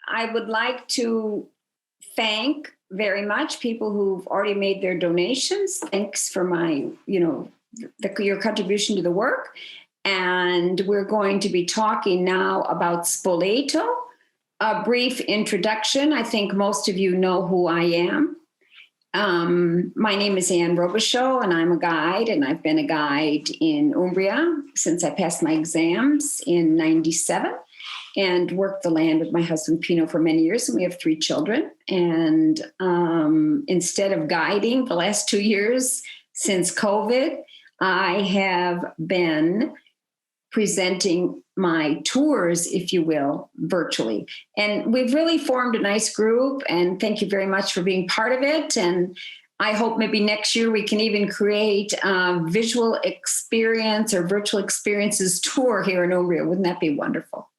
I would like to thank very much people who've already made their donations. Thanks for your contribution to the work. And we're going to be talking now about Spoleto. A brief introduction. I think most of you know who I am. My name is Anne Robichaud, and I'm a guide, and I've been a guide in Umbria since I passed my exams in 97 and worked the land with my husband Pietro for many years, and we have 3 children. And instead of guiding the last 2 years since COVID, I have been presenting my tours, if you will, virtually. And we've really formed a nice group, and thank you very much for being part of it. And I hope maybe next year we can even create a visual experience or virtual experiences tour here in Umbria. Wouldn't that be wonderful?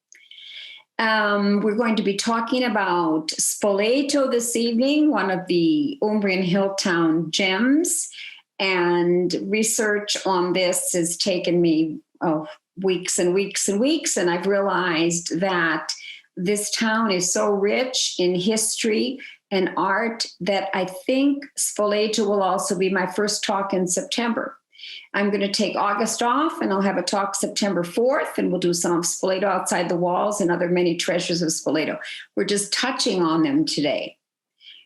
We're going to be talking about Spoleto this evening, one of the Umbrian hill town gems. And research on this has taken me weeks and weeks and weeks. And I've realized that this town is so rich in history and art that I think Spoleto will also be my first talk in September. I'm going to take August off, and I'll have a talk September 4th, and we'll do some of Spoleto outside the walls and other many treasures of Spoleto. We're just touching on them today.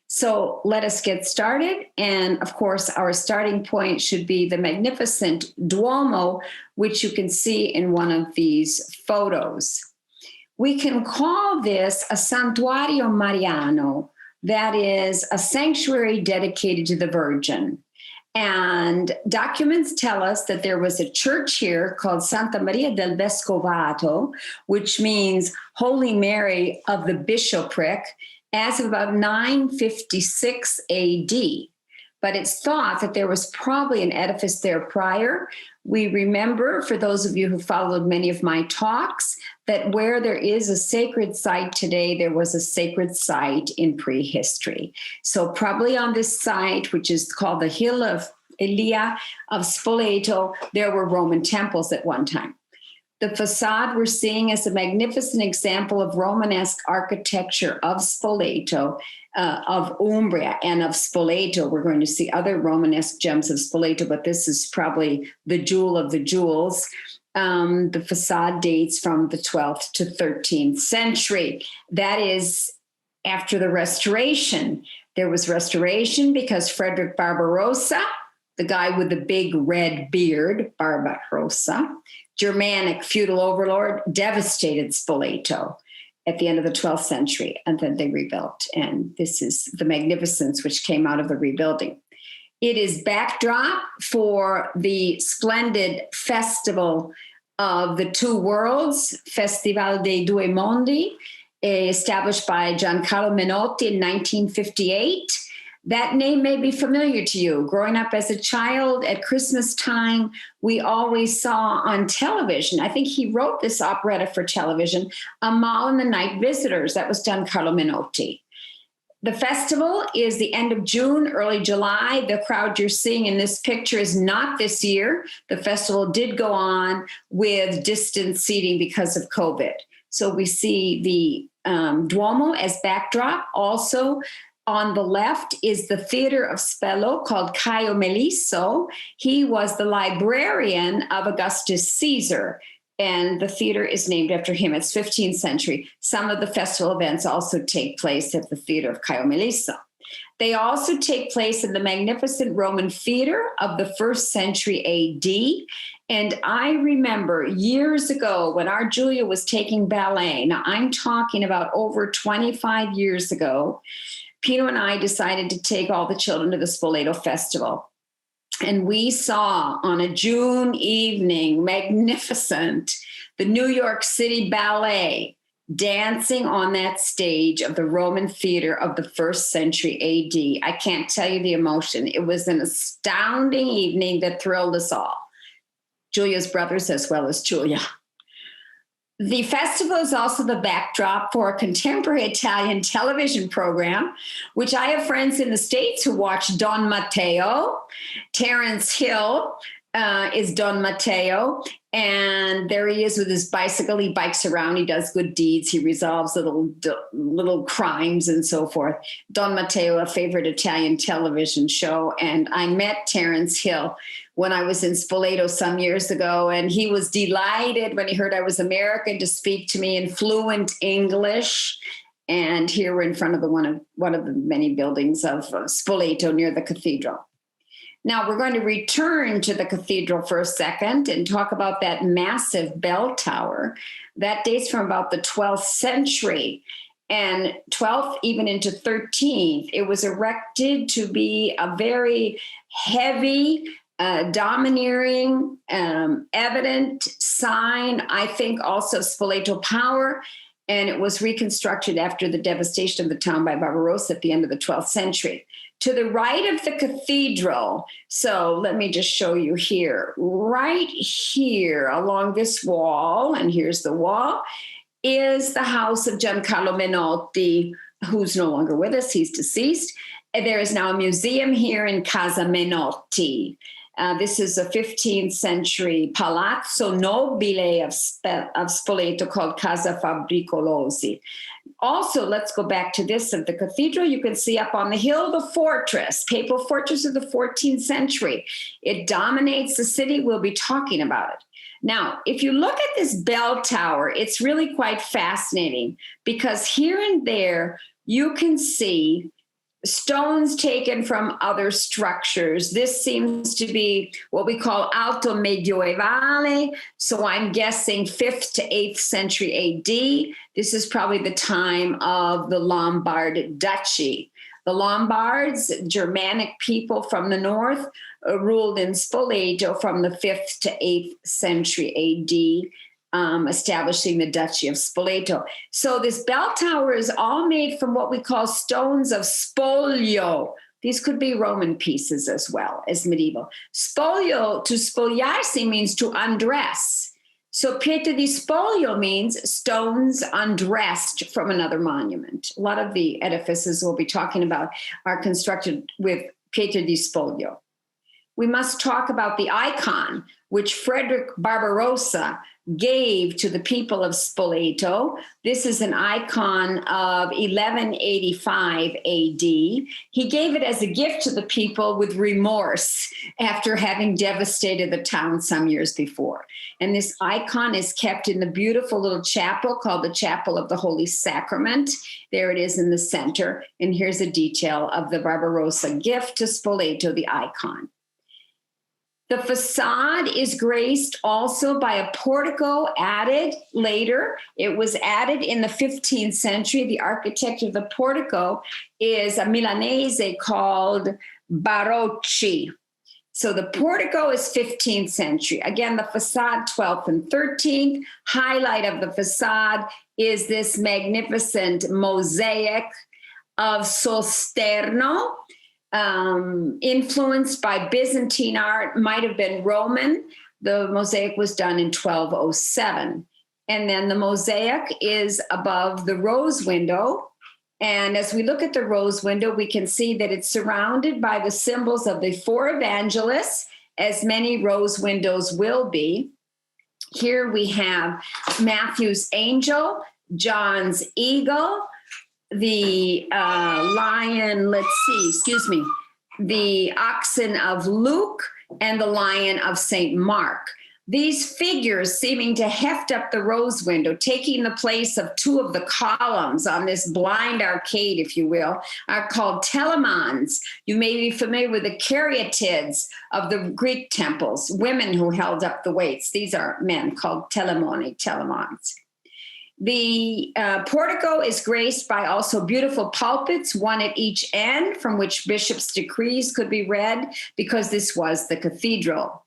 So let us get started. And of course, our starting point should be the magnificent Duomo, which you can see in one of these photos. We can call this a Santuario Mariano, that is a sanctuary dedicated to the Virgin. And documents tell us that there was a church here called Santa Maria del Vescovato, which means Holy Mary of the Bishopric, as of about 956 AD. But it's thought that there was probably an edifice there prior. We remember, for those of you who followed many of my talks, that where there is a sacred site today, there was a sacred site in prehistory. So probably on this site, which is called the Hill of Elia of Spoleto, there were Roman temples at one time. The facade we're seeing is a magnificent example of Romanesque architecture of Spoleto, of Umbria and of Spoleto. We're going to see other Romanesque gems of Spoleto, but this is probably the jewel of the jewels. The facade dates from the 12th to 13th century. That is after the Restoration. There was Restoration because Frederick Barbarossa, the guy with the big red beard, Barbarossa, Germanic feudal overlord, devastated Spoleto at the end of the 12th century, and then they rebuilt. And this is the magnificence which came out of the rebuilding. It is backdrop for the splendid festival of the two worlds, Festival dei Due Mondi, established by Giancarlo Menotti in 1958. That name may be familiar to you. Growing up as a child at Christmas time, we always saw on television, I think he wrote this operetta for television, Amal and the Night Visitors. That was Giancarlo Menotti. The festival is the end of June, early July. The crowd you're seeing in this picture is not this year. The festival did go on with distance seating because of COVID. So we see the Duomo as backdrop. Also, on the left is the theater of Spello called Caio Melisso. He was the librarian of Augustus Caesar, and the theater is named after him. It's 15th century. Some of the festival events also take place at the theater of Caio Melisso. They also take place in the magnificent Roman theater of the 1st century AD. And I remember years ago when our Julia was taking ballet, now I'm talking about over 25 years ago, Pietro and I decided to take all the children to the Spoleto Festival. And we saw on a June evening, magnificent, the New York City Ballet dancing on that stage of the Roman theater of the 1st century AD. I can't tell you the emotion. It was an astounding evening that thrilled us all, Julia's brothers as well as Julia. The festival is also the backdrop for a contemporary Italian television program, which I have friends in the States who watch Don Matteo. Terence Hill is Don Matteo. And there he is with his bicycle. He bikes around. He does good deeds. He resolves little crimes and so forth. Don Matteo, a favorite Italian television show. And I met Terence Hill when I was in Spoleto some years ago. And he was delighted when he heard I was American to speak to me in fluent English. And here we're in front of one of the many buildings of Spoleto near the cathedral. Now we're going to return to the cathedral for a second and talk about that massive bell tower that dates from about the 12th century and 12th even into 13th. It was erected to be a very heavy, domineering, evident sign, I think also Spoleto power. And it was reconstructed after the devastation of the town by Barbarossa at the end of the 12th century. To the right of the cathedral, so let me just show you here, right here along this wall, and here's the wall, is the house of Giancarlo Menotti, who's no longer with us, he's deceased. And there is now a museum here in Casa Menotti. This is a 15th century palazzo nobile of Spoleto called Casa Fabricolosi. Also, let's go back to this of the cathedral. You can see up on the hill the fortress, papal fortress of the 14th century. It dominates the city. We'll be talking about it. Now, if you look at this bell tower, it's really quite fascinating because here and there you can see stones taken from other structures. This seems to be what we call Alto Medioevale. So I'm guessing 5th to 8th century AD. This is probably the time of the Lombard Duchy. The Lombards, Germanic people from the north, ruled in Spoleto from the 5th to 8th century AD. Establishing the Duchy of Spoleto. So this bell tower is all made from what we call stones of spoglio. These could be Roman pieces as well as medieval. Spoglio, to spogliarsi means to undress. So pietra di spoglio means stones undressed from another monument. A lot of the edifices we'll be talking about are constructed with pietra di spoglio. We must talk about the icon which Frederick Barbarossa gave to the people of Spoleto. This is an icon of 1185 AD. He gave it as a gift to the people with remorse after having devastated the town some years before. And this icon is kept in the beautiful little chapel called the Chapel of the Holy Sacrament. There it is in the center. And here's a detail of the Barbarossa gift to Spoleto, the icon. The facade is graced also by a portico added later. It was added in the 15th century. The architect of the portico is a Milanese called Barocci. So the portico is 15th century. Again, the facade 12th and 13th. Highlight of the facade is this magnificent mosaic of Solsterno. Influenced by Byzantine art, might have been Roman. The mosaic was done in 1207. And then the mosaic is above the rose window. And as we look at the rose window, we can see that it's surrounded by the symbols of the four evangelists, as many rose windows will be. Here we have Matthew's angel, John's eagle, the lion, the oxen of Luke, and the lion of St. Mark. These figures seeming to heft up the rose window, taking the place of two of the columns on this blind arcade, if you will, are called telemons. You may be familiar with the caryatids of the Greek temples, women who held up the weights. These are men called telemons. The portico is graced by also beautiful pulpits, one at each end, from which bishops' decrees could be read, because this was the cathedral.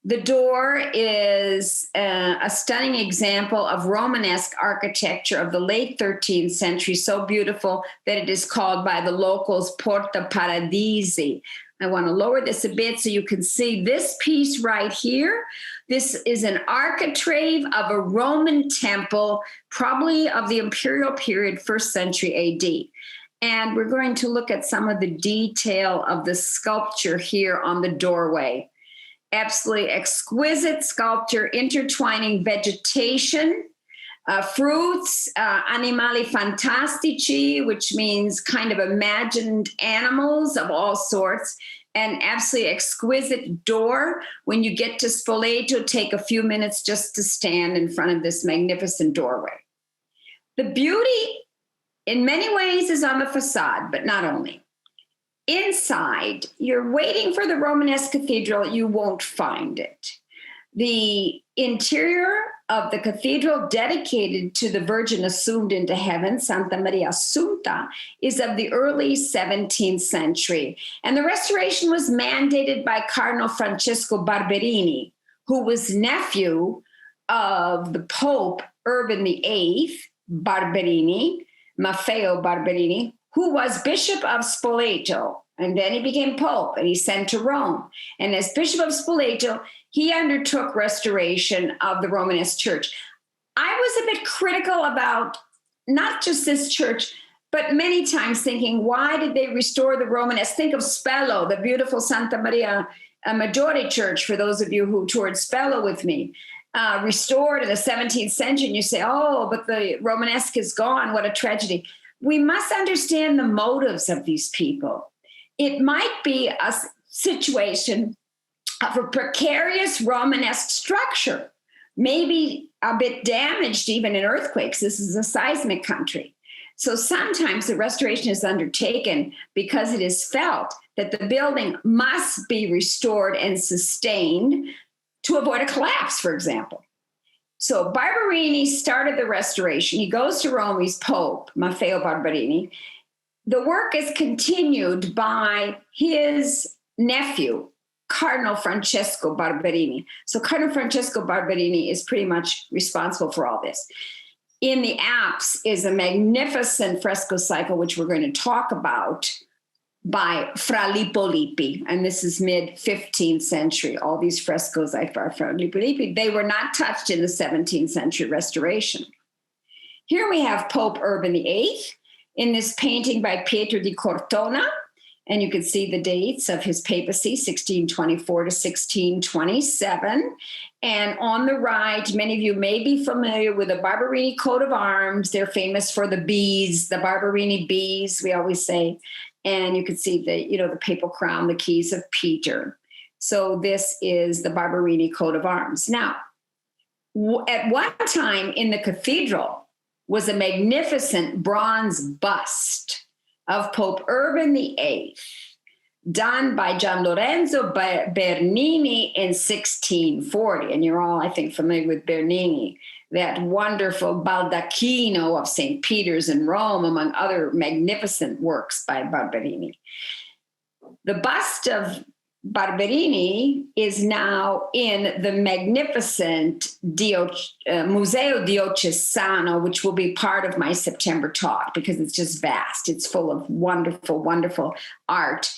The door is a stunning example of Romanesque architecture of the late 13th century, so beautiful that it is called by the locals Porta Paradisi. I want to lower this a bit so you can see this piece right here. This is an architrave of a Roman temple, probably of the imperial period, 1st century AD. And we're going to look at some of the detail of the sculpture here on the doorway. absolutely exquisite sculpture intertwining vegetation, fruits, animali fantastici, which means kind of imagined animals of all sorts, an absolutely exquisite door. When you get to Spoleto, take a few minutes just to stand in front of this magnificent doorway. The beauty, in many ways, is on the facade, but not only. Inside, you're waiting for the Romanesque cathedral, you won't find it. The interior of the cathedral dedicated to the Virgin assumed into heaven, Santa Maria Assunta, is of the early 17th century. And the restoration was mandated by Cardinal Francesco Barberini, who was nephew of the Pope Urban VIII, Barberini, Maffeo Barberini, who was Bishop of Spoleto. And then he became Pope and he's sent to Rome. And as Bishop of Spoleto, he undertook restoration of the Romanesque church. I was a bit critical about not just this church, but many times thinking, why did they restore the Romanesque? Think of Spello, the beautiful Santa Maria Maggiore church, for those of you who toured Spello with me, restored in the 17th century. And you say, oh, but the Romanesque is gone. What a tragedy. We must understand the motives of these people. It might be a situation of a precarious Romanesque structure, maybe a bit damaged even in earthquakes. This is a seismic country. So sometimes the restoration is undertaken because it is felt that the building must be restored and sustained to avoid a collapse, for example. So Barberini started the restoration. He goes to Rome, he's Pope, Maffeo Barberini. The work is continued by his nephew, Cardinal Francesco Barberini. So Cardinal Francesco Barberini is pretty much responsible for all this. In the apse is a magnificent fresco cycle, which we're going to talk about, by Fra Lippo Lippi. And this is mid-15th century. All these frescoes by Fra Lippo Lippi, they were not touched in the 17th century restoration. Here we have Pope Urban VIII in this painting by Pietro di Cortona. And you can see the dates of his papacy, 1624 to 1627. And on the right, many of you may be familiar with the Barberini coat of arms. They're famous for the bees, the Barberini bees, we always say. And you can see the papal crown, the keys of Peter. So this is the Barberini coat of arms. Now, at one time in the cathedral was a magnificent bronze bust of Pope Urban VIII, done by Gian Lorenzo Bernini in 1640. And you're all, I think, familiar with Bernini, that wonderful baldacchino of St. Peter's in Rome, among other magnificent works by Barberini. The bust of Barberini is now in the magnificent Museo Diocesano, which will be part of my September talk because it's just vast. It's full of wonderful, wonderful art.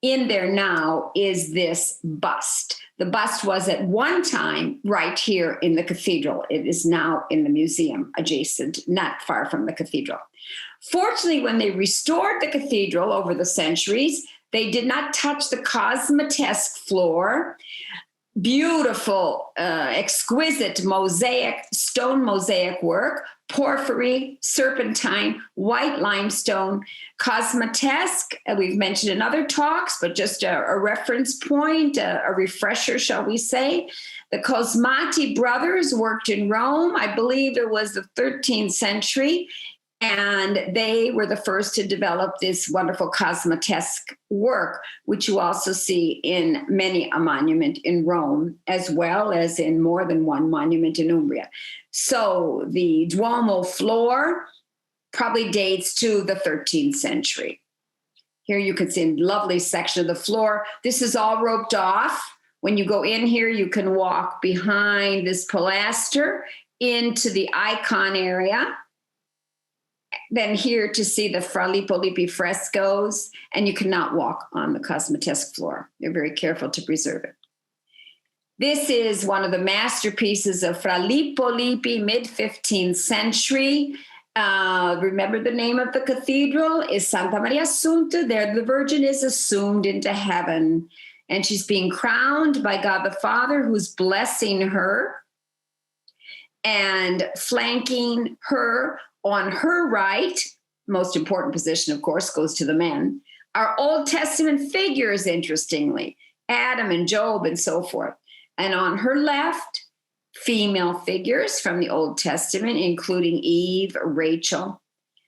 In there now is this bust. The bust was at one time right here in the cathedral. It is now in the museum adjacent, not far from the cathedral. Fortunately, when they restored the cathedral over the centuries, they did not touch the cosmatesque floor. Beautiful, exquisite mosaic, stone mosaic work, porphyry, serpentine, white limestone, cosmatesque. We've mentioned in other talks, but just a reference point, a refresher, shall we say. The Cosmati brothers worked in Rome. I believe it was the 13th century. And they were the first to develop this wonderful cosmatesque work, which you also see in many a monument in Rome, as well as in more than one monument in Umbria. So the Duomo floor probably dates to the 13th century. Here you can see a lovely section of the floor. This is all roped off. When you go in here, you can walk behind this pilaster into the icon area. Then here to see the Fra Lippo Lippi frescoes, and you cannot walk on the cosmatesque floor. They're very careful to preserve it. This is one of the masterpieces of Fra Lippo Lippi, mid-15th century. Remember the name of the cathedral is Santa Maria Assunta. There the Virgin is assumed into heaven. and she's being crowned by God the Father, who's blessing her, and flanking her on her right, most important position, of course, goes to the men, are Old Testament figures, interestingly, Adam and Job and so forth. And on her left, female figures from the Old Testament, including Eve, Rachel,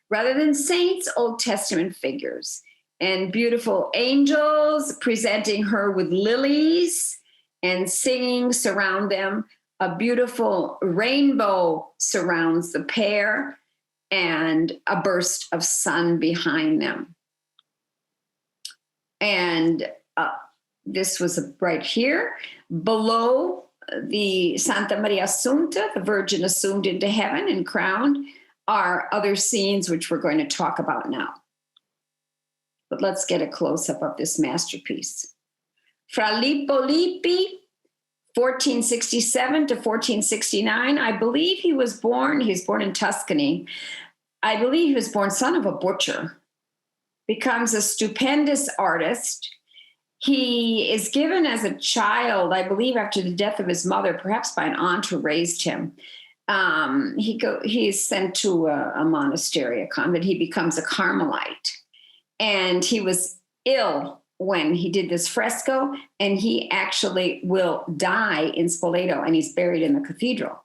rather than saints, Old Testament figures, and beautiful angels presenting her with lilies and singing surround them. A beautiful rainbow surrounds the pair, and a burst of sun behind them. And this was right here. Below the Santa Maria Assunta, the Virgin assumed into heaven and crowned, are other scenes which we're going to talk about now. But let's get a close-up of this masterpiece. Fra Lippo Lippi, 1467 to 1469. I believe he was born in Tuscany. I believe he was born son of a butcher, becomes a stupendous artist. He is given as a child, I believe after the death of his mother, perhaps by an aunt who raised him. He is sent to a monastery, a convent. He becomes a Carmelite. And he was ill when he did this fresco, and he actually will die in Spoleto, and he's buried in the cathedral.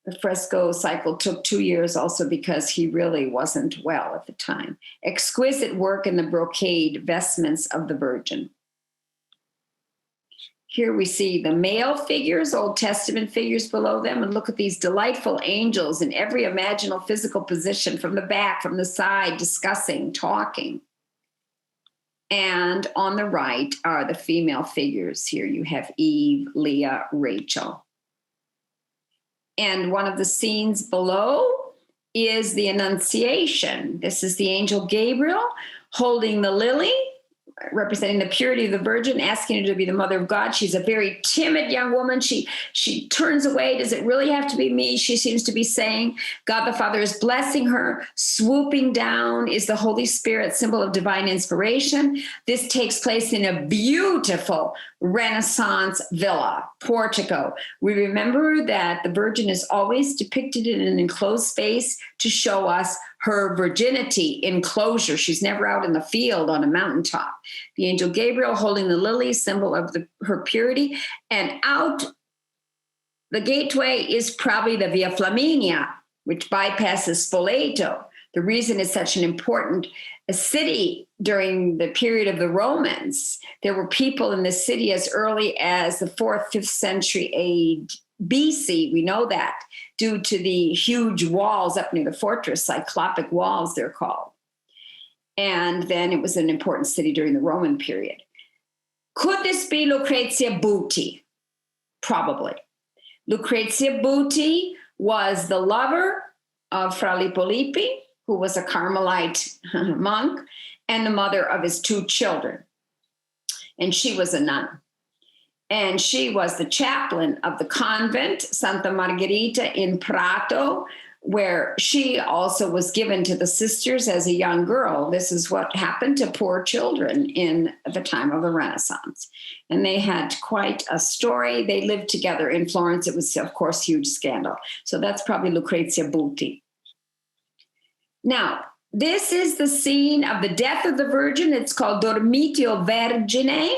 The fresco cycle took 2 years also because he really wasn't well at the time. Exquisite work in the brocade vestments of the Virgin. Here we see the male figures, Old Testament figures below them, and look at these delightful angels in every imaginable physical position, from the back, from the side, discussing, talking. And on the right are the female figures. Here you have Eve, Leah, Rachel. And one of the scenes below is the Annunciation. This is the angel Gabriel holding the lily, representing the purity of the Virgin, asking her to be the mother of God. She's a very timid young woman. She turns away. Does it really have to be me? She seems to be saying. God the Father is blessing her. Swooping down is the Holy Spirit, symbol of divine inspiration. This takes place in a beautiful Renaissance villa, portico. We remember that the Virgin is always depicted in an enclosed space to show us her virginity, enclosure. She's never out in the field on a mountaintop. The angel Gabriel holding the lily, symbol of her purity. And out the gateway is probably the Via Flaminia, which bypasses Spoleto. The reason it's such an important city during the period of the Romans, there were people in the city as early as the 4th, 5th century AD. BC, we know that, due to the huge walls up near the fortress, cyclopic walls they're called. And then it was an important city during the Roman period. Could this be Lucrezia Buti? Probably. Lucrezia Buti was the lover of Fra Lippo Lippi, who was a Carmelite monk, and the mother of his 2 children. And she was a nun. And she was the chaplain of the convent, Santa Margherita in Prato, where she also was given to the sisters as a young girl. This is what happened to poor children in the time of the Renaissance. And they had quite a story. They lived together in Florence. It was, of course, huge scandal. So that's probably Lucrezia Buti. Now, this is the scene of the death of the Virgin. It's called Dormitio Vergine.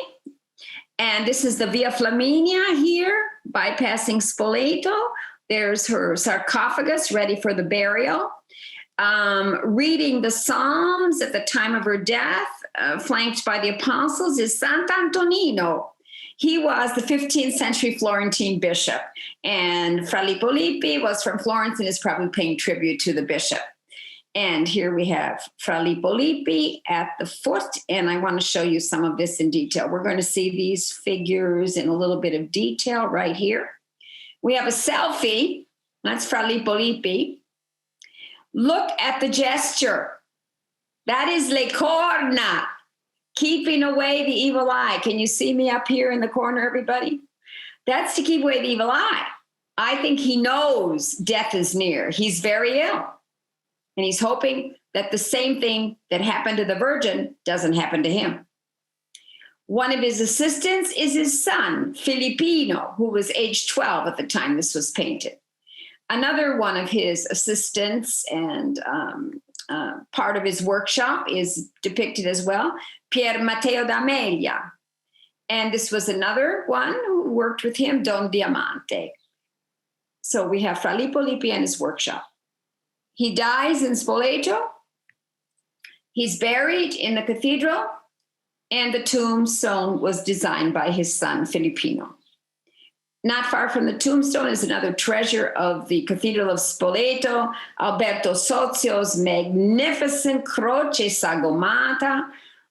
And this is the Via Flaminia here, bypassing Spoleto. There's her sarcophagus ready for the burial. Reading the Psalms at the time of her death, flanked by the apostles, is Sant'Antonino. He was the 15th century Florentine bishop. And Fra Lippo Lippi was from Florence and is probably paying tribute to the bishop. And here we have Fra Lippo Lippi at the foot, and I want to show you some of this in detail. We're going to see these figures in a little bit of detail right here. We have a selfie. That's Fra Lippo Lippi. Look at the gesture. That is le corna, keeping away the evil eye. Can you see me up here in the corner, everybody? That's to keep away the evil eye. I think he knows death is near. He's very ill. And he's hoping that the same thing that happened to the Virgin doesn't happen to him. One of his assistants is his son, Filippino, who was age 12 at the time this was painted. Another one of his assistants and part of his workshop is depicted as well, Pier Matteo d'Amelia. And this was another one who worked with him, Don Diamante. So we have Fra Lippo Lippi and his workshop. He dies in Spoleto. He's buried in the cathedral, and the tombstone was designed by his son, Filippino. Not far from the tombstone is another treasure of the Cathedral of Spoleto, Alberto Sozio's magnificent Croce Sagomata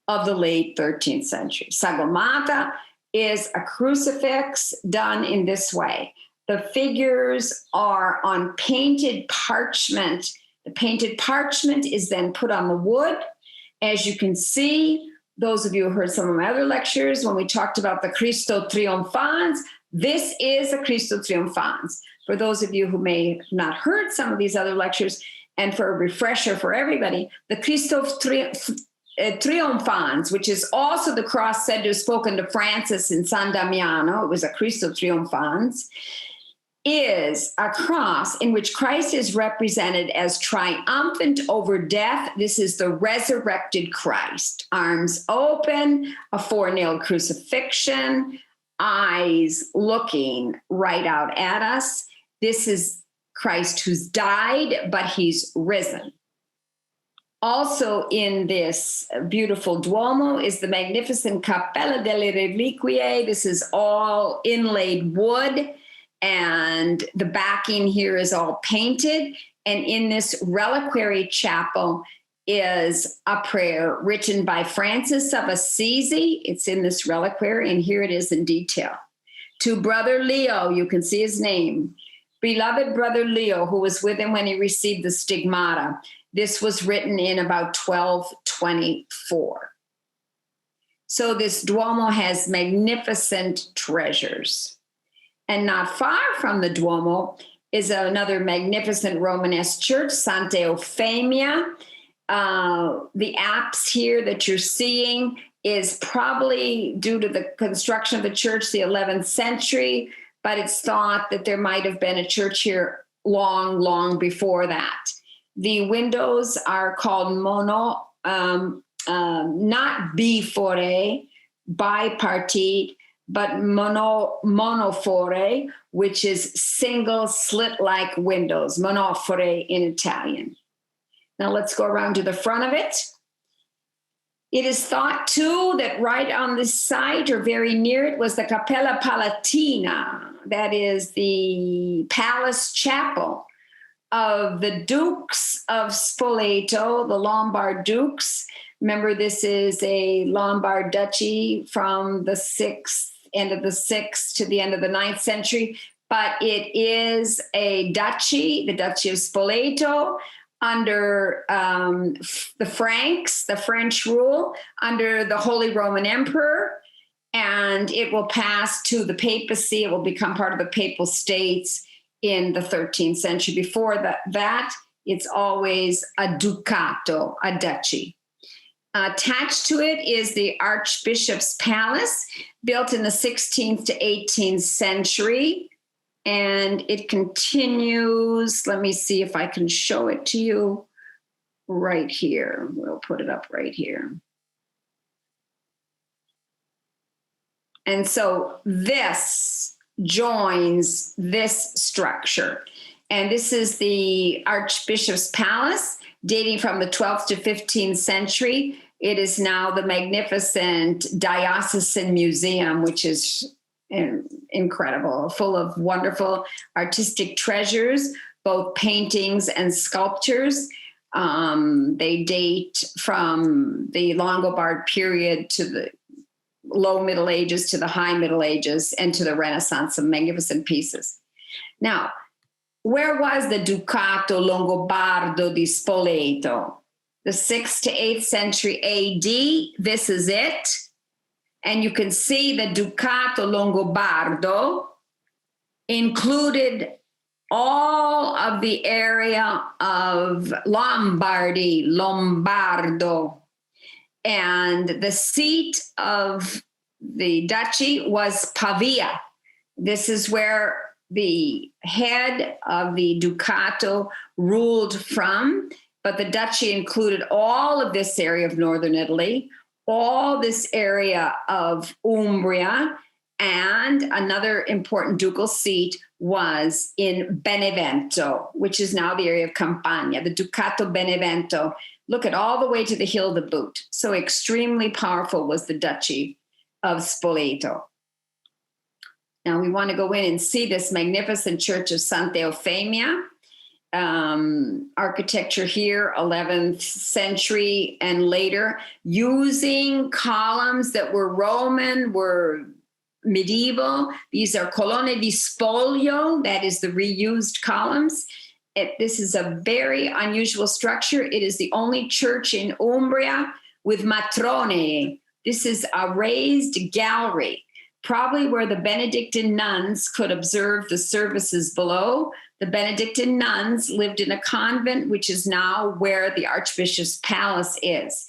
of the late 13th century. Sagomata is a crucifix done in this way. The figures are on painted parchment. The painted parchment is then put on the wood. As you can see, those of you who heard some of my other lectures, when we talked about the Cristo Triumphans, this is a Cristo Triumphans. For those of you who may have not heard some of these other lectures, and for a refresher for everybody, the Cristo Triumphans, which is also the cross said to have spoken to Francis in San Damiano, it was a Cristo Triumphans, is a cross in which Christ is represented as triumphant over death. This is the resurrected Christ. Arms open, a four-nailed crucifixion, eyes looking right out at us. This is Christ who's died, but he's risen. Also in this beautiful Duomo is the magnificent Cappella delle Reliquie. This is all inlaid wood, and the backing here is all painted. And in this reliquary chapel is a prayer written by Francis of Assisi. It's in this reliquary, and here it is in detail. To Brother Leo, you can see his name. Beloved Brother Leo, who was with him when he received the stigmata. This was written in about 1224. So this Duomo has magnificent treasures. And not far from the Duomo is another magnificent Romanesque church, Santa Eufemia. The apse here that you're seeing is probably due to the construction of the church, the 11th century, but it's thought that there might have been a church here long, long before that. The windows are called not bifore, bipartite, but monofore, which is single slit-like windows, monofore in Italian. Now let's go around to the front of it. It is thought too that right on this site or very near it was the Cappella Palatina, that is the palace chapel of the Dukes of Spoleto, the Lombard Dukes. Remember, this is a Lombard duchy from the end of the 6th to the end of the 9th century, but it is a duchy, the Duchy of Spoleto, under the Franks, the French rule, under the Holy Roman Emperor, and it will pass to the papacy. It will become part of the Papal States in the 13th century. Before that, it's always a ducato, a duchy. Attached to it is the Archbishop's Palace, built in the 16th to 18th century. And it continues. Let me see if I can show it to you right here. We'll put it up right here. And so this joins this structure. And this is the Archbishop's Palace, dating from the 12th to 15th century. It is now the magnificent Diocesan Museum, which is incredible, full of wonderful artistic treasures, both paintings and sculptures. They date from the Longobards period to the low Middle Ages to the high Middle Ages and to the Renaissance, some magnificent pieces. Now, where was the Ducato Longobardo di Spoleto? The 6th to 8th century AD, this is it. And you can see the Ducato Longobardo included all of the area of Lombardy, Lombardo. And the seat of the duchy was Pavia. This is where the head of the Ducato ruled from, but the duchy included all of this area of northern Italy, all this area of Umbria, and another important ducal seat was in Benevento, which is now the area of Campania, the Ducato Benevento. Look at all the way to the hill of the boot. So extremely powerful was the Duchy of Spoleto. Now we want to go in and see this magnificent church of Santa Eufemia. Architecture here, 11th century and later, using columns that were Roman, were medieval. These are colonne di spoglio, that is the reused columns. This is a very unusual structure. It is the only church in Umbria with matrone. This is a raised gallery, probably where the Benedictine nuns could observe the services below. The Benedictine nuns lived in a convent, which is now where the Archbishop's Palace is.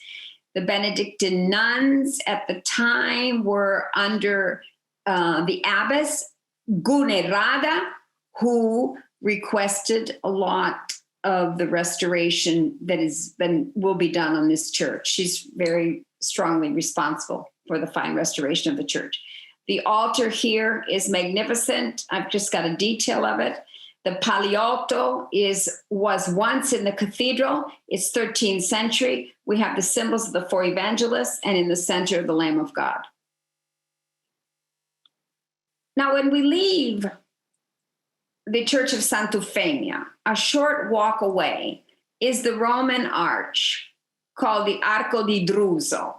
The Benedictine nuns at the time were under the abbess Gunerrada, who requested a lot of the restoration that will be done on this church. She's very strongly responsible for the fine restoration of the church. The altar here is magnificent. I've just got a detail of it. The Paliotto was once in the cathedral. It's 13th century. We have the symbols of the four evangelists, and in the center, the Lamb of God. Now, when we leave the Church of Santa Eufemia, a short walk away is the Roman arch called the Arco di Druso,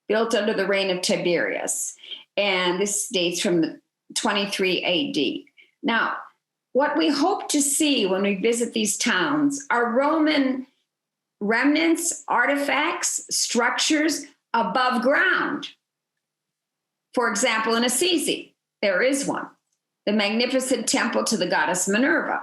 built under the reign of Tiberius. And this dates from the 23 AD. Now, what we hope to see when we visit these towns are Roman remnants, artifacts, structures above ground. For example, in Assisi, there is one, the magnificent temple to the goddess Minerva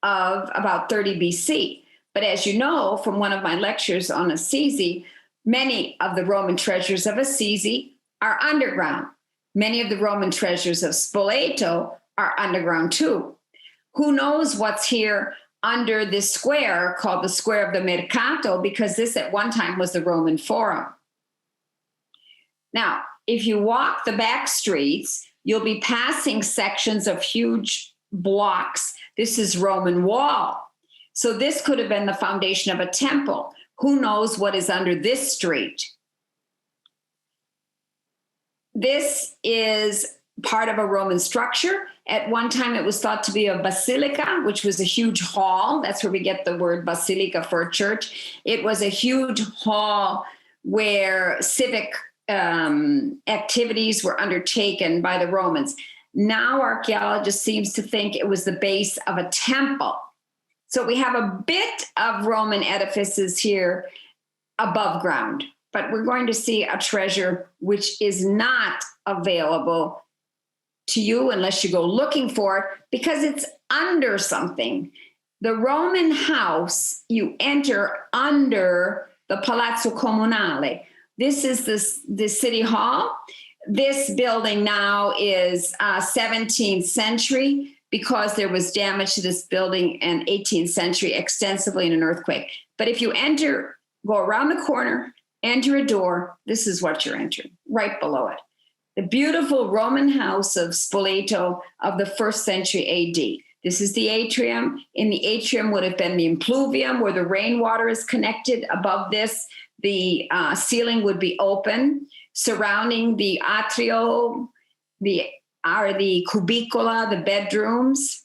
of about 30 BC. But as you know from one of my lectures on Assisi, many of the Roman treasures of Assisi are underground. Many of the Roman treasures of Spoleto are underground too. Who knows what's here under this square called the Square of the Mercato, because this at one time was the Roman Forum. Now, if you walk the back streets, you'll be passing sections of huge blocks. This is Roman wall. So this could have been the foundation of a temple. Who knows what is under this street? This is part of a Roman structure. At one time, it was thought to be a basilica, which was a huge hall. That's where we get the word basilica for a church. It was a huge hall where civic activities were undertaken by the Romans. Now, archaeologists seem to think it was the base of a temple. So we have a bit of Roman edifices here above ground, but we're going to see a treasure which is not available to you unless you go looking for it, because it's under something. The Roman house, you enter under the Palazzo Comunale. This is the city hall. This building now is 17th century because there was damage to this building in 18th century extensively in an earthquake. But if you enter, go around the corner, enter a door, this is what you're entering, right below it. The beautiful Roman house of Spoleto of the 1st century AD. This is the atrium. In the atrium would have been the impluvium, where the rainwater is connected. Above this, the ceiling would be open. Surrounding the atrio, are the cubicola, the bedrooms.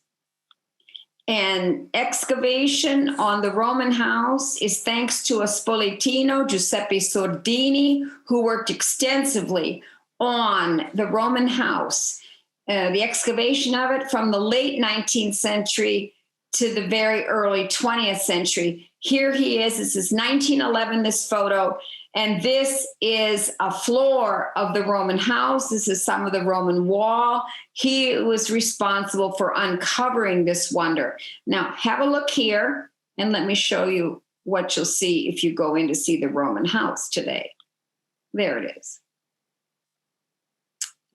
And excavation on the Roman house is thanks to a Spoletino, Giuseppe Sordini, who worked extensively on the Roman house. The excavation of it from the late 19th century to the very early 20th century. Here he is. This is 1911, this photo. And this is a floor of the Roman house. This is some of the Roman wall. He was responsible for uncovering this wonder. Now, have a look here, and let me show you what you'll see if you go in to see the Roman house today. There it is.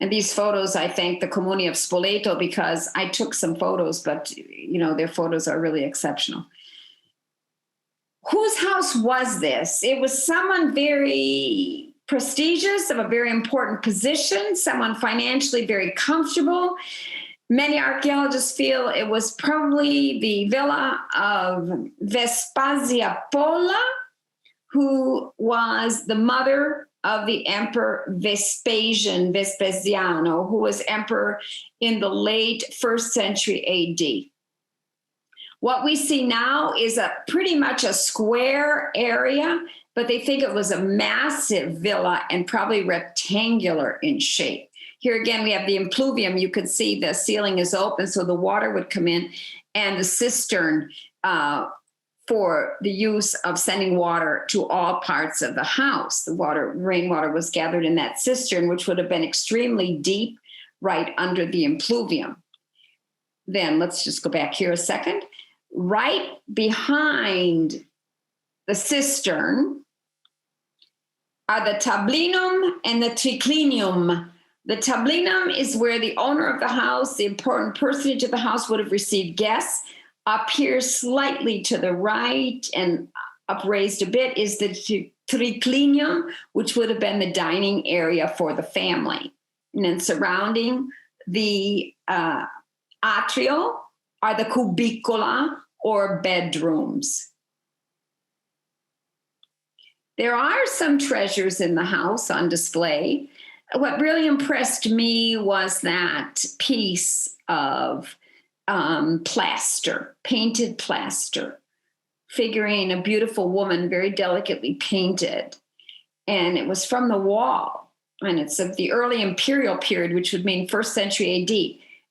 And these photos, I thank the Comune of Spoleto because I took some photos, but their photos are really exceptional. Whose house was this? It was someone very prestigious, of a very important position, someone financially very comfortable. Many archaeologists feel it was probably the villa of Vespasia Pola, who was the mother of the Emperor Vespasiano, who was emperor in the late 1st century AD. What we see now is pretty much a square area, but they think it was a massive villa and probably rectangular in shape. Here again, we have the impluvium. You could see the ceiling is open, so the water would come in, and the cistern for the use of sending water to all parts of the house. The rainwater was gathered in that cistern, which would have been extremely deep right under the impluvium. Then let's just go back here a second. Right behind the cistern are the tablinum and the triclinium. The tablinum is where the owner of the house, the important personage of the house, would have received guests. Up here slightly to the right and upraised a bit is the triclinium, which would have been the dining area for the family. And then surrounding the atrio are the cubicola or bedrooms. There are some treasures in the house on display. What really impressed me was that piece of plaster, painted plaster, figuring a beautiful woman, very delicately painted. And it was from the wall. And it's of the early imperial period, which would mean 1st century AD.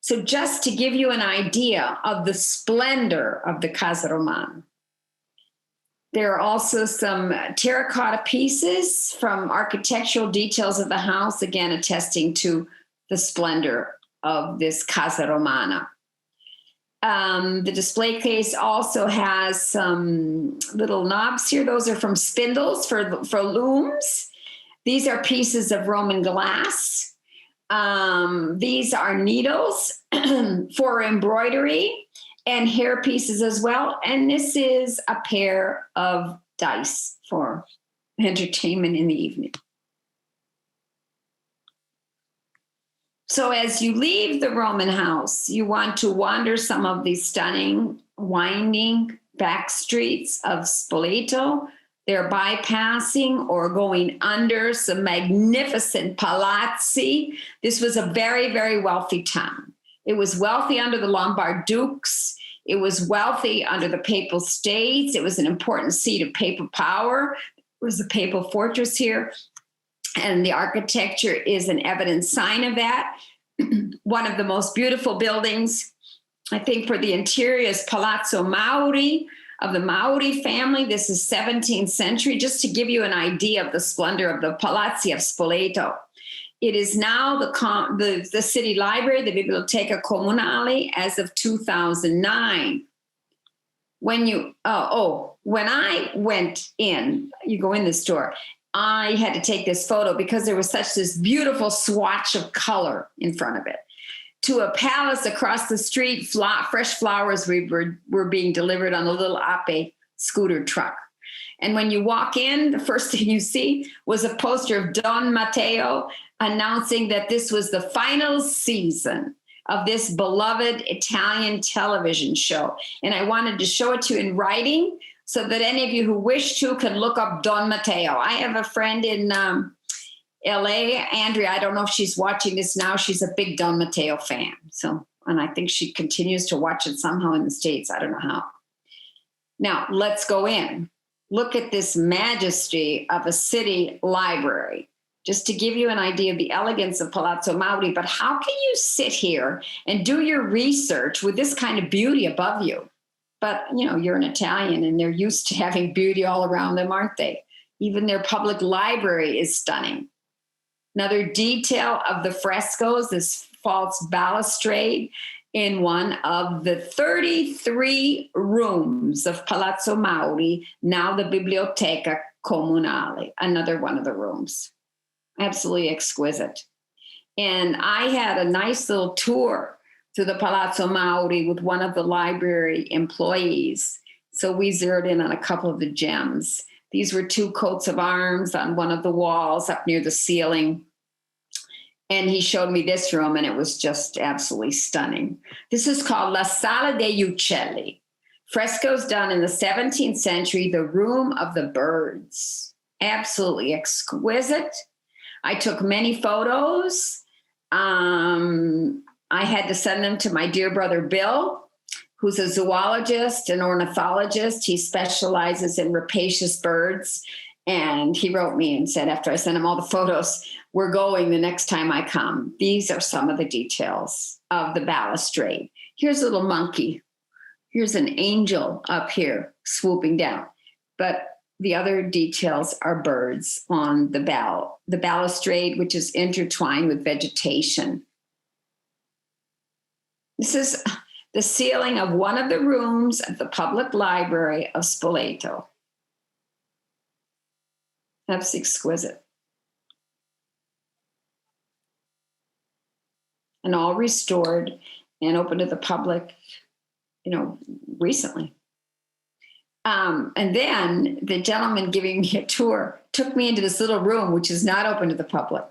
So just to give you an idea of the splendor of the Casa Romana. There are also some terracotta pieces from architectural details of the house, again, attesting to the splendor of this Casa Romana. The display case also has some little knobs here. Those are from spindles for looms. These are pieces of Roman glass. These are needles for embroidery and hair pieces as well. And this is a pair of dice for entertainment in the evening. So as you leave the Roman house, you want to wander some of these stunning, winding back streets of Spoleto. They're bypassing or going under some magnificent palazzi. This was a very, very wealthy town. It was wealthy under the Lombard dukes. It was wealthy under the papal states. It was an important seat of papal power. There was a papal fortress here. And the architecture is an evident sign of that. One of the most beautiful buildings, I think, for the interior is Palazzo Mauri of the Mauri family. This is 17th century, just to give you an idea of the splendor of the Palazzi of Spoleto. It is now the city library, the Biblioteca Comunale, as of 2009. When I went in, you go in the store, I had to take this photo because there was this beautiful swatch of color in front of it. To a palace across the street, fresh flowers were being delivered on a little Ape scooter truck. And when you walk in, the first thing you see was a poster of Don Matteo announcing that this was the final season of this beloved Italian television show. And I wanted to show it to you in writing so that any of you who wish to can look up Don Matteo. I have a friend in LA, Andrea. I don't know if she's watching this now. She's a big Don Matteo fan. And I think she continues to watch it somehow in the States. I don't know how. Now, let's go in. Look at this majesty of a city library, just to give you an idea of the elegance of Palazzo Mauri. But how can you sit here and do your research with this kind of beauty above you? But, you're an Italian and they're used to having beauty all around them, aren't they? Even their public library is stunning. Another detail of the frescoes, this false balustrade in one of the 33 rooms of Palazzo Mauri, now the Biblioteca Comunale, another one of the rooms. Absolutely exquisite. And I had a nice little tour through the Palazzo Mauri with one of the library employees. So we zeroed in on a couple of the gems. These were two coats of arms on one of the walls up near the ceiling. And he showed me this room, and it was just absolutely stunning. This is called La Sala degli Uccelli. Frescoes done in the 17th century, the Room of the Birds. Absolutely exquisite. I took many photos. I had to send them to my dear brother, Bill, who's a zoologist and ornithologist. He specializes in rapacious birds. And he wrote me and said, after I sent him all the photos, we're going the next time I come. These are some of the details of the balustrade. Here's a little monkey. Here's an angel up here swooping down. But the other details are birds on the balustrade, which is intertwined with vegetation. This is the ceiling of one of the rooms at the public library of Spoleto. That's exquisite. And all restored and open to the public, recently. And then the gentleman giving me a tour took me into this little room, which is not open to the public.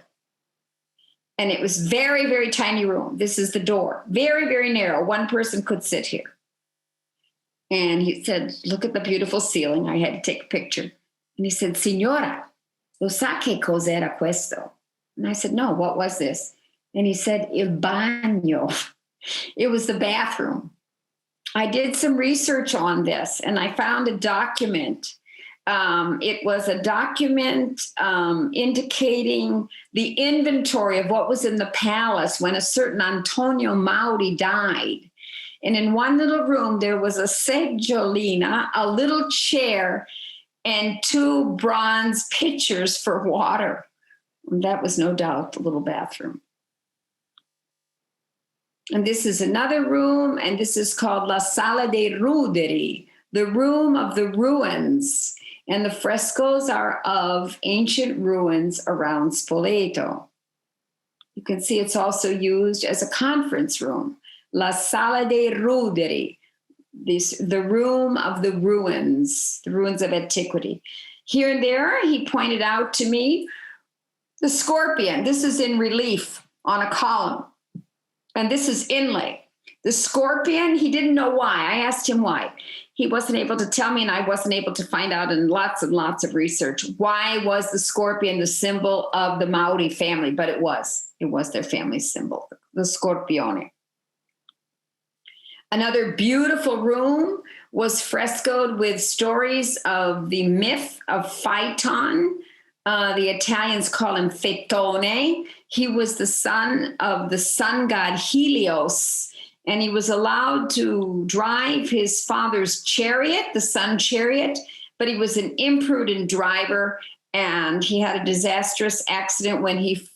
And it was very, very tiny room. This is the door, very, very narrow. One person could sit here. And he said, look at the beautiful ceiling. I had to take a picture. And he said, Signora, lo sa che cos'era questo? And I said, no, what was this? And he said, il bagno. It was the bathroom. I did some research on this, and I found a document. It was a document indicating the inventory of what was in the palace when a certain Antonio Mauri died. And in one little room, there was a seggiolina, a little chair, and two bronze pitchers for water. And that was no doubt the little bathroom. And this is another room, and this is called La Sala dei Ruderi, the room of the ruins. And the frescoes are of ancient ruins around Spoleto. You can see it's also used as a conference room. La Sala dei Ruderi, the room of the ruins of antiquity. Here and there, he pointed out to me the scorpion. This is in relief on a column. And this is inlay. The scorpion, he didn't know why. I asked him why. He wasn't able to tell me, and I wasn't able to find out in lots and lots of research. Why was the scorpion the symbol of the Mauri family? But it was. It was their family symbol, the scorpione. Another beautiful room was frescoed with stories of the myth of Phaeton. The Italians call him Fetone. He was the son of the sun god Helios, and he was allowed to drive his father's chariot, the sun chariot, but he was an imprudent driver, and he had a disastrous accident when he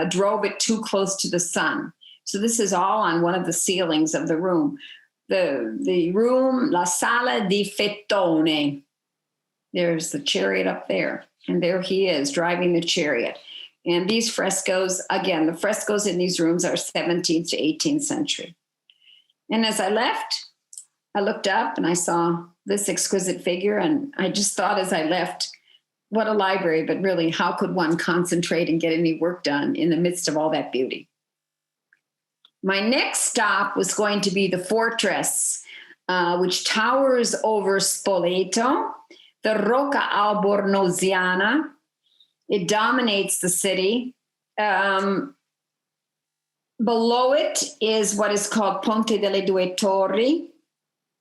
drove it too close to the sun. So this is all on one of the ceilings of the room. The room, La Sala di Fetone. There's the chariot up there. And there he is driving the chariot. And these frescoes, again, the frescoes in these rooms are 17th to 18th century. And as I left, I looked up and I saw this exquisite figure. And I just thought as I left, what a library, but really, how could one concentrate and get any work done in the midst of all that beauty? My next stop was going to be the fortress, which towers over Spoleto, the Rocca Albornoziana. It dominates the city. Below it is what is called Ponte delle Due Torri.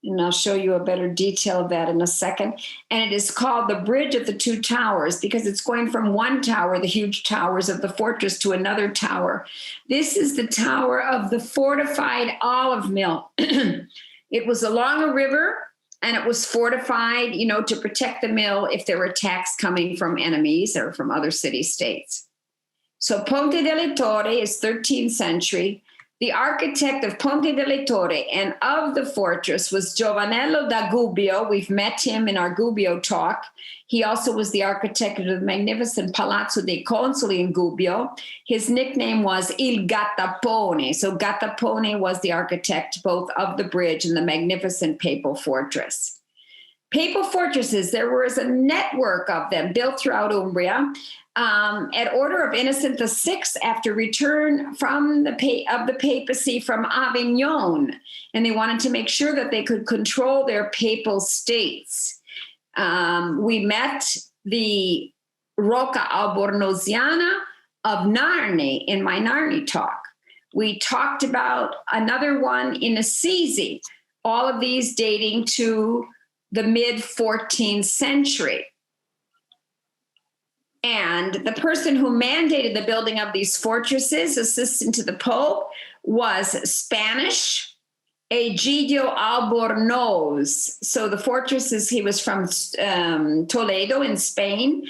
And I'll show you a better detail of that in a second. And it is called the Bridge of the Two Towers because it's going from one tower, the huge towers of the fortress, to another tower. This is the tower of the fortified olive mill. It was along a river, and it was fortified, to protect the mill if there were attacks coming from enemies or from other city-states. So Ponte delle Torri is 13th century. The architect of Ponte delle Torri and of the fortress was Giovanello da Gubbio. We've met him in our Gubbio talk. He also was the architect of the magnificent Palazzo dei Consoli in Gubbio. His nickname was Il Gattapone. So Gattapone was the architect both of the bridge and the magnificent papal fortress. Papal fortresses, there was a network of them built throughout Umbria. At order of Innocent VI, after return from the papacy from Avignon, and they wanted to make sure that they could control their papal states. We met the Rocca Albornoziana of Narni in my Narni talk. We talked about another one in Assisi, all of these dating to the mid-14th century. And the person who mandated the building of these fortresses, assistant to the Pope, was Spanish, Egidio Albornoz. So the fortresses, he was from Toledo in Spain,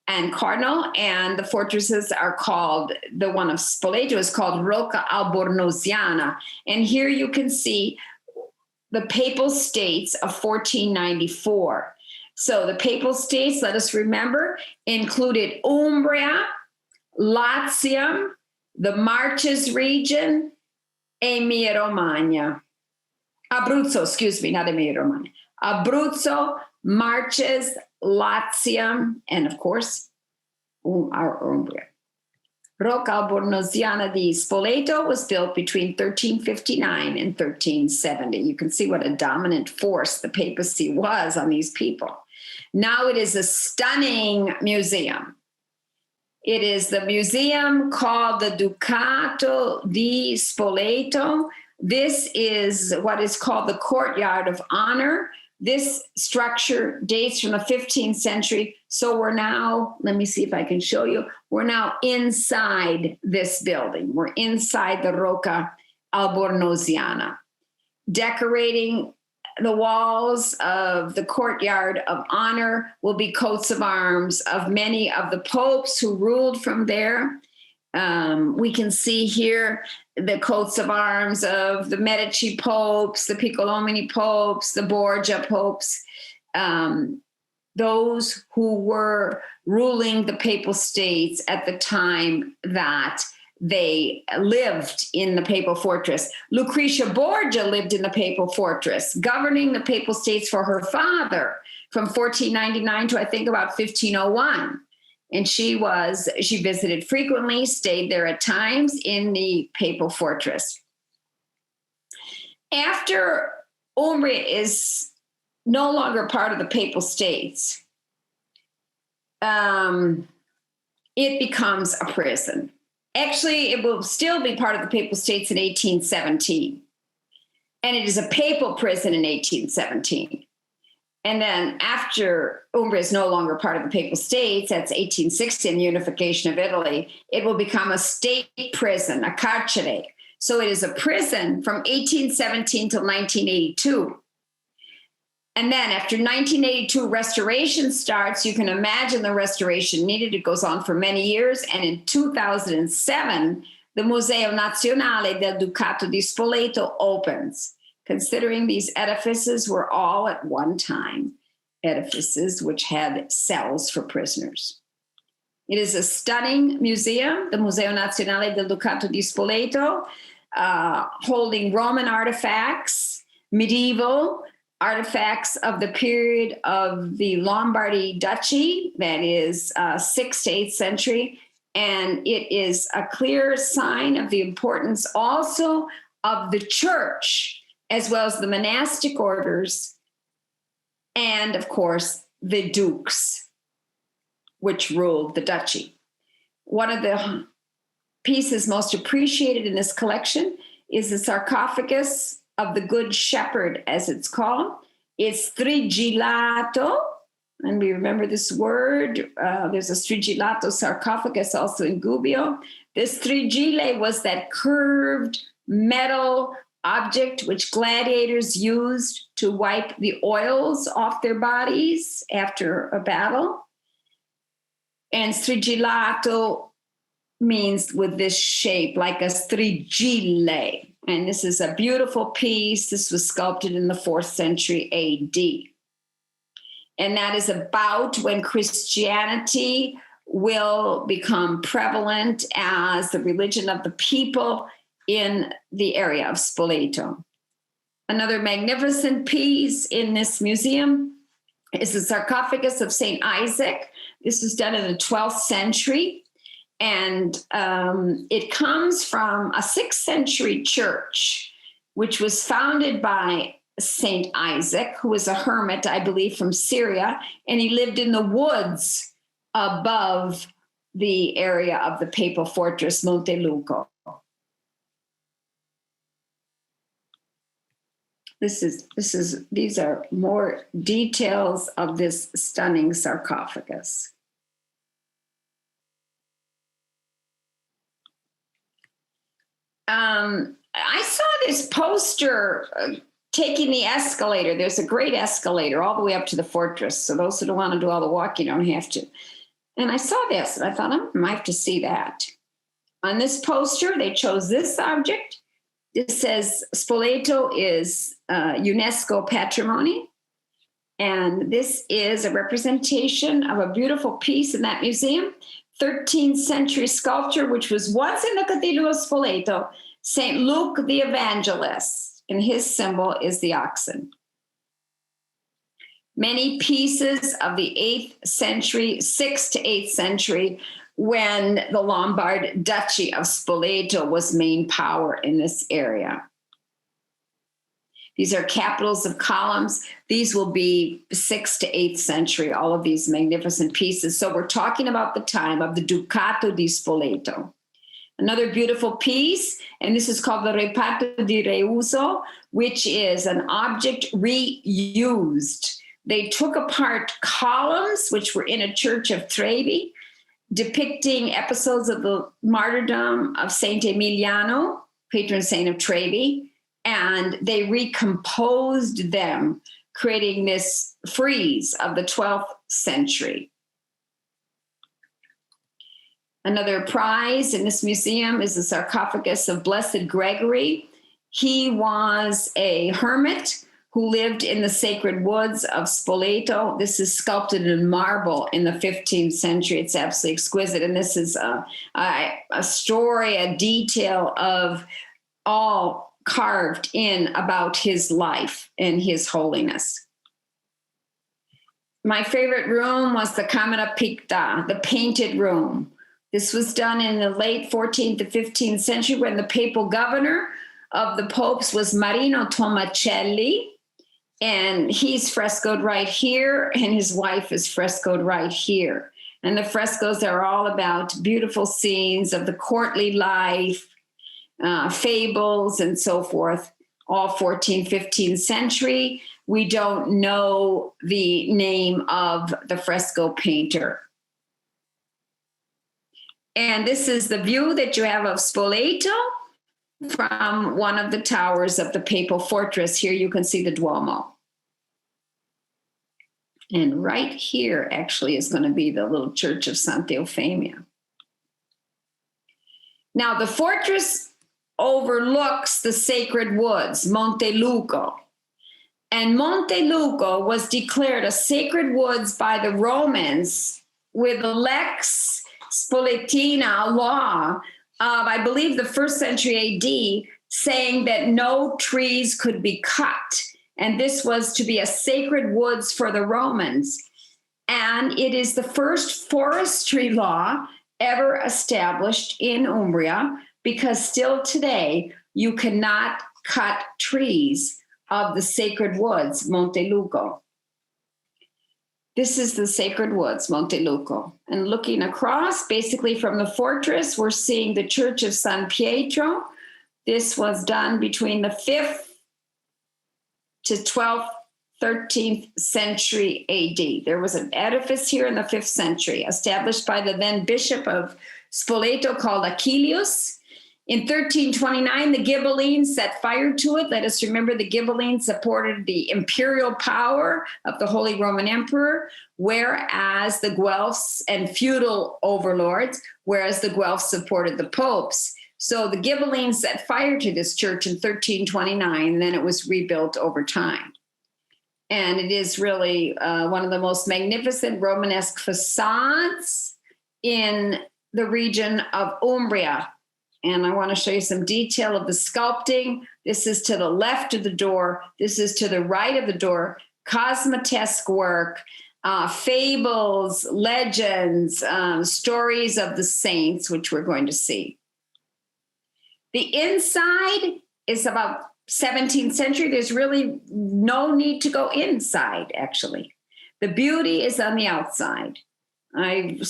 and Cardinal, and the fortresses are called, the one of Spoleto is called Rocca Albornoziana. And here you can see the papal states of 1494. So the papal states, let us remember, included Umbria, Latium, the Marches region, Emilia-Romagna. Abruzzo, excuse me, not Emilia-Romagna. Abruzzo, Marches, Latium, and of course, our Umbria. Rocca Albornoziana di Spoleto was built between 1359 and 1370. You can see what a dominant force the papacy was on these people. Now it is a stunning museum. It is the museum called the Ducato di Spoleto. This is what is called the Courtyard of Honor. This structure dates from the 15th century. So we're now, let me see if I can show you. We're now inside this building. We're inside the Rocca Albornoziana. Decorating the walls of the Courtyard of Honor will be coats of arms of many of the popes who ruled from there. We can see here the coats of arms of the Medici popes, the Piccolomini popes, the Borgia popes, those who were ruling the papal states at the time that they lived in the papal fortress. Lucretia Borgia lived in the papal fortress, governing the papal states for her father from 1499 to I think about 1501. And she visited frequently, stayed there at times in the papal fortress. After Umbria is no longer part of the papal states, it becomes a prison. Actually, it will still be part of the papal states in 1817. And it is a papal prison in 1817. And then after Umbria is no longer part of the papal states, that's 1860 and the unification of Italy, it will become a state prison, a carcere. So it is a prison from 1817 till 1982. And then after 1982, restoration starts. You can imagine the restoration needed. It goes on for many years. And in 2007, the Museo Nazionale del Ducato di Spoleto opens. Considering these edifices were all at one time edifices which had cells for prisoners. It is a stunning museum, the Museo Nazionale del Ducato di Spoleto, holding Roman artifacts, medieval artifacts of the period of the Lombardy Duchy, that is 6th to 8th century. And it is a clear sign of the importance also of the church, as well as the monastic orders, and of course, the dukes, which ruled the duchy. One of the pieces most appreciated in this collection is the sarcophagus of the Good Shepherd, as it's called. It's strigilato, and we remember this word. There's a strigilato sarcophagus also in Gubbio. The strigile was that curved metal object which gladiators used to wipe the oils off their bodies after a battle. And strigilato means with this shape, like a strigile. And this is a beautiful piece. This was sculpted in the 4th century AD. And that is about when Christianity will become prevalent as the religion of the people in the area of Spoleto. Another magnificent piece in this museum is the sarcophagus of St. Isaac. This was done in the 12th century. And it comes from a 6th century church, which was founded by St. Isaac, who was a hermit, I believe, from Syria. And he lived in the woods above the area of the papal fortress, Monteluco. These are more details of this stunning sarcophagus. I saw this poster taking the escalator. There's a great escalator all the way up to the fortress. So those who don't want to do all the walking don't have to. And I saw this and I thought, I might have to see that. On this poster, they chose this object. This says Spoleto is UNESCO patrimony. And this is a representation of a beautiful piece in that museum, 13th century sculpture, which was once in the Cathedral of Spoleto, St. Luke the Evangelist, and his symbol is the oxen. Many pieces of the 8th century, 6th to 8th century, when the Lombard Duchy of Spoleto was main power in this area. These are capitals of columns. These will be 6th to 8th century, all of these magnificent pieces. So we're talking about the time of the Ducato di Spoleto. Another beautiful piece, and this is called the Reparto di Reuso, which is an object reused. They took apart columns, which were in a church of Trevi, depicting episodes of the martyrdom of Saint Emiliano, patron saint of Trevi, and they recomposed them, creating this frieze of the 12th century. Another prize in this museum is the sarcophagus of Blessed Gregory. He was a hermit who lived in the sacred woods of Spoleto. This is sculpted in marble in the 15th century. It's absolutely exquisite. And this is a story, a detail of all carved in about his life and his holiness. My favorite room was the Camera Picta, the painted room. This was done in the late 14th to 15th century when the papal governor of the popes was Marino Tomacelli, and he's frescoed right here, and his wife is frescoed right here. And the frescoes are all about beautiful scenes of the courtly life, fables, and so forth, all 14th, 15th century. We don't know the name of the fresco painter. And this is the view that you have of Spoleto from one of the towers of the papal fortress. Here you can see the Duomo. And right here actually is going to be the little church of Santa Eufemia. Now the fortress overlooks the sacred woods, Monteluco. And Monteluco was declared a sacred woods by the Romans with the Lex Spoletina law of, I believe, the 1st century AD, saying that no trees could be cut. And this was to be a sacred woods for the Romans. And it is the first forestry law ever established in Umbria, because still today you cannot cut trees of the sacred woods, Monteluco. This is the sacred woods, Monteluco. And looking across, basically from the fortress, we're seeing the church of San Pietro. This was done between the 5th to 12th, 13th century AD. There was an edifice here in the 5th century, established by the then bishop of Spoleto called Achillius. In 1329, the Ghibellines set fire to it. Let us remember the Ghibellines supported the imperial power of the Holy Roman Emperor. whereas the Guelphs and feudal overlords, whereas the Guelphs supported the popes. So the Ghibellines set fire to this church in 1329, and then it was rebuilt over time. And it is really one of the most magnificent Romanesque facades in the region of Umbria. And I want to show you some detail of the sculpting. This is to the left of the door. This is to the right of the door. Cosmatesque work, fables, legends, stories of the saints, which we're going to see. The inside is about 17th century. There's really no need to go inside, actually. The beauty is on the outside. I've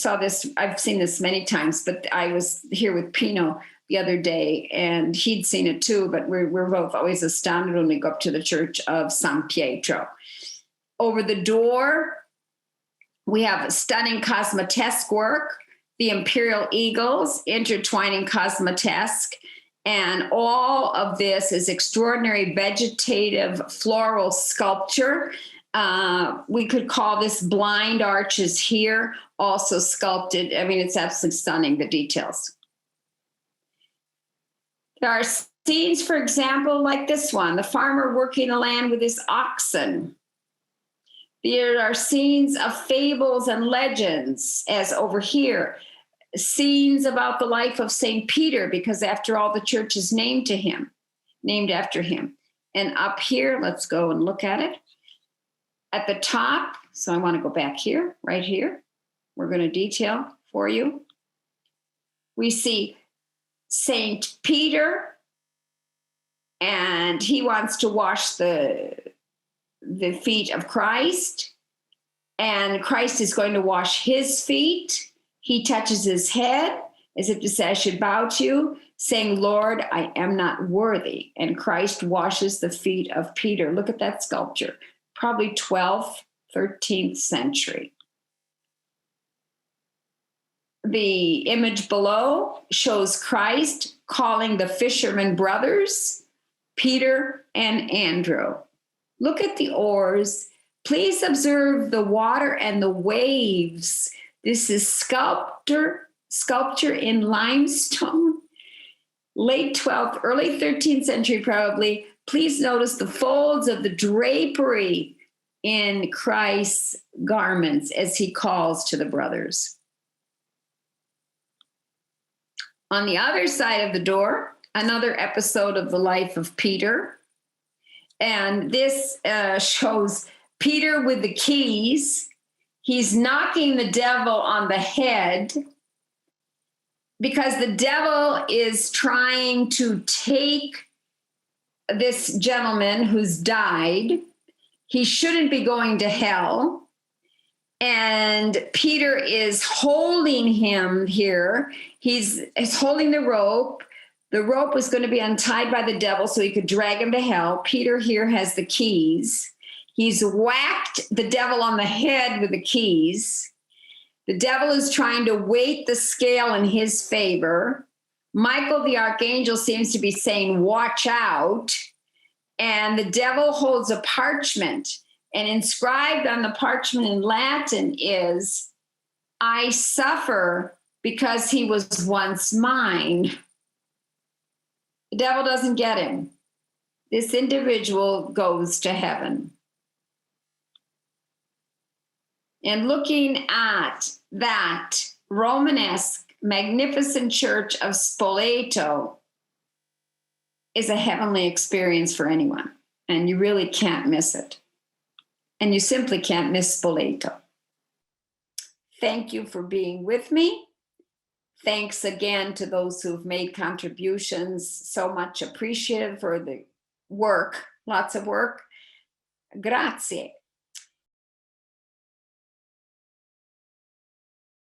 seen this many times, but I was here with Pino the other day, and he'd seen it too, but we're both always astounded when we go up to the church of San Pietro. Over the door, we have stunning cosmatesque work, the imperial eagles, intertwining cosmatesque, and all of this is extraordinary vegetative floral sculpture. We could call this blind arches here, also sculpted. I mean, it's absolutely stunning, the details. There are scenes, for example, like this one, the farmer working the land with his oxen. There are scenes of fables and legends, as over here. Scenes about the life of St. Peter, because after all, the church is named after him. And up here, let's go and look at it. At the top, so I want to go back here, right here. We're going to detail for you. We see St. Peter, and he wants to wash the feet of Christ, and Christ is going to wash his feet. He touches his head as if to say, I should bow to you, saying, Lord, I am not worthy. And Christ washes the feet of Peter. Look at that sculpture, probably 12th, 13th century. The image below shows Christ calling the fishermen brothers, Peter and Andrew. Look at the oars. Please observe the water and the waves. This is sculpture in limestone, late 12th, early 13th century probably. Please notice the folds of the drapery in Christ's garments as he calls to the brothers. On the other side of the door, another episode of the life of Peter. And this shows Peter with the keys. He's knocking the devil on the head because the devil is trying to take this gentleman who's died. He shouldn't be going to hell. And Peter is holding him here. He's holding the rope. The rope was going to be untied by the devil so he could drag him to hell. Peter here has the keys. He's whacked the devil on the head with the keys. The devil is trying to weight the scale in his favor. Michael the archangel seems to be saying, watch out. And the devil holds a parchment. And inscribed on the parchment in Latin is, I suffer because he was once mine. The devil doesn't get him. This individual goes to heaven. And looking at that Romanesque, magnificent church of Spoleto is a heavenly experience for anyone. And you really can't miss it. And you simply can't miss Spoleto. Thank you for being with me. Thanks again to those who've made contributions. So much appreciated for the work, lots of work. Grazie.